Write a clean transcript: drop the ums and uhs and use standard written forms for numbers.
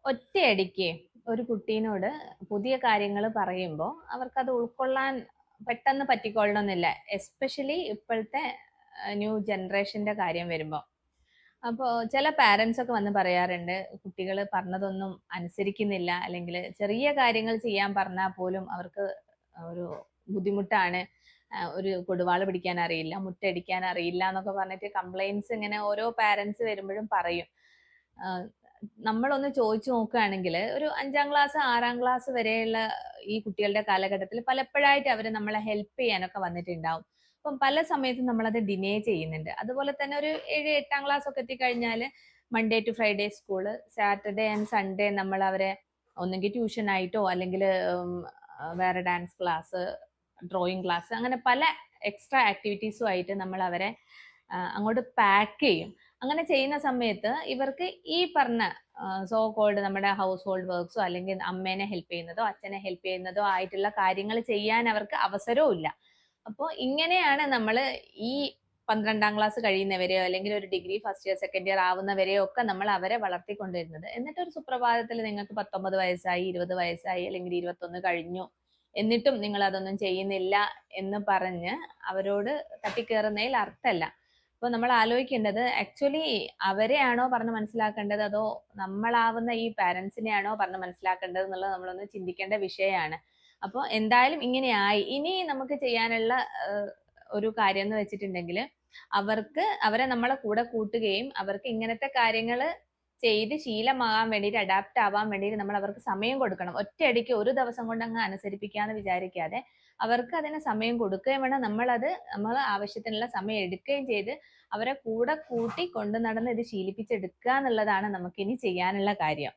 ഒറ്റയടിക്ക് ഒരു കുട്ടീനോട് പുതിയ കാര്യങ്ങൾ പറയുമ്പോൾ അവർക്കത് ഉൾക്കൊള്ളാൻ പെട്ടെന്ന് പറ്റിക്കൊള്ളണമെന്നില്ല. എസ്പെഷ്യലി ഇപ്പോഴത്തെ ന്യൂ ജനറേഷന്റെ കാര്യം വരുമ്പോൾ. അപ്പോൾ ചില പാരൻസ് ഒക്കെ വന്ന് പറയാറുണ്ട്, കുട്ടികൾ പറഞ്ഞതൊന്നും അനുസരിക്കുന്നില്ല, അല്ലെങ്കിൽ ചെറിയ കാര്യങ്ങൾ ചെയ്യാൻ പറഞ്ഞാൽ പോലും അവർക്ക് ഒരു ബുദ്ധിമുട്ടാണ്. ഒരു കൊടുവാള് പിടിക്കാൻ അറിയില്ല, മുറ്റടിക്കാൻ അറിയില്ല എന്നൊക്കെ പറഞ്ഞിട്ട് കംപ്ലൈൻസ് ഇങ്ങനെ ഓരോ പാരൻസ് വരുമ്പോഴും പറയും. നമ്മളൊന്ന് ചോദിച്ചു നോക്കുകയാണെങ്കിൽ ഒരു 5ാം ക്ലാസ് 6ാം ക്ലാസ് വരെയുള്ള ഈ കുട്ടികളുടെ കാലഘട്ടത്തിൽ പലപ്പോഴായിട്ട് അവർ നമ്മളെ ഹെൽപ്പ് ചെയ്യാനൊക്കെ വന്നിട്ടുണ്ടാവും. അപ്പം പല സമയത്തും നമ്മളത് ഡിനേ ചെയ്യുന്നുണ്ട്. അതുപോലെ തന്നെ ഒരു 7, 8ാം ക്ലാസ് ഒക്കെ എത്തിക്കഴിഞ്ഞാൽ Monday to Friday school, Saturday and Sunday നമ്മൾ അവരെ ഒന്നെങ്കിൽ ട്യൂഷൻ ആയിട്ടോ അല്ലെങ്കിൽ വേറെ ഡാൻസ് ക്ലാസ്, ഡ്രോയിങ് ക്ലാസ്, അങ്ങനെ പല എക്സ്ട്രാ ആക്ടിവിറ്റീസും ആയിട്ട് നമ്മൾ അവരെ അങ്ങോട്ട് പാക്ക് ചെയ്യും. അങ്ങനെ ചെയ്യുന്ന സമയത്ത് ഇവർക്ക് ഈ പറഞ്ഞ സോ കോൾഡ് നമ്മുടെ ഹൗസ് ഹോൾഡ് വർക്ക്സോ അല്ലെങ്കിൽ അമ്മേനെ ഹെൽപ്പ് ചെയ്യുന്നതോ അച്ഛനെ ഹെൽപ്പ് ചെയ്യുന്നതോ ആയിട്ടുള്ള കാര്യങ്ങൾ ചെയ്യാൻ അവർക്ക് അവസരവും ഇല്ല. അപ്പോൾ ഇങ്ങനെയാണ് നമ്മൾ ഈ 12ാം ക്ലാസ് കഴിയുന്നവരെയോ അല്ലെങ്കിൽ ഒരു degree first year second year ആവുന്നവരെയോ ഒക്കെ നമ്മൾ അവരെ വളർത്തിക്കൊണ്ടിരുന്നത്. എന്നിട്ട് ഒരു സുപ്രഭാതത്തിൽ നിങ്ങൾക്ക് 19 വയസ്സായി, 20 വയസ്സായി, അല്ലെങ്കിൽ 21 കഴിഞ്ഞു, എന്നിട്ടും നിങ്ങൾ അതൊന്നും ചെയ്യുന്നില്ല എന്ന് പറഞ്ഞ് അവരോട് തട്ടിക്കേറുന്നതിൽ അർത്ഥമല്ല. അപ്പൊ നമ്മൾ ആലോചിക്കേണ്ടത് ആക്ച്വലി അവരെയാണോ പറഞ്ഞ് മനസ്സിലാക്കേണ്ടത്, അതോ നമ്മളാവുന്ന ഈ പാരന്റ്സിനെയാണോ പറഞ്ഞ് മനസ്സിലാക്കേണ്ടത് എന്നുള്ളത് നമ്മളൊന്ന് ചിന്തിക്കേണ്ട വിഷയമാണ്. അപ്പോൾ എന്തായാലും ഇങ്ങനെയായി. ഇനി നമുക്ക് ചെയ്യാനുള്ള ഒരു കാര്യം എന്ന് വെച്ചിട്ടുണ്ടെങ്കിൽ അവരെ നമ്മളെ കൂടെ കൂട്ടുകയും അവർക്ക് ഇങ്ങനത്തെ കാര്യങ്ങൾ ചെയ്ത് ശീലമാകാൻ വേണ്ടിയിട്ട്, അഡാപ്റ്റ് ആവാൻ വേണ്ടിയിട്ട് നമ്മൾ അവർക്ക് സമയം കൊടുക്കണം. ഒറ്റയടിക്ക് ഒരു ദിവസം കൊണ്ട് അങ്ങ് അനുസരിപ്പിക്കാന്ന് വിചാരിക്കാതെ അവർക്ക് അതിന് സമയം കൊടുക്കുകയും വേണം. നമ്മൾ ആവശ്യത്തിനുള്ള സമയം എടുക്കുകയും ചെയ്ത് അവരെ കൂടെ കൂട്ടി കൊണ്ടു നടന്ന് ഇത് ശീലിപ്പിച്ചെടുക്കുക എന്നുള്ളതാണ് നമുക്കിനി ചെയ്യാനുള്ള കാര്യം.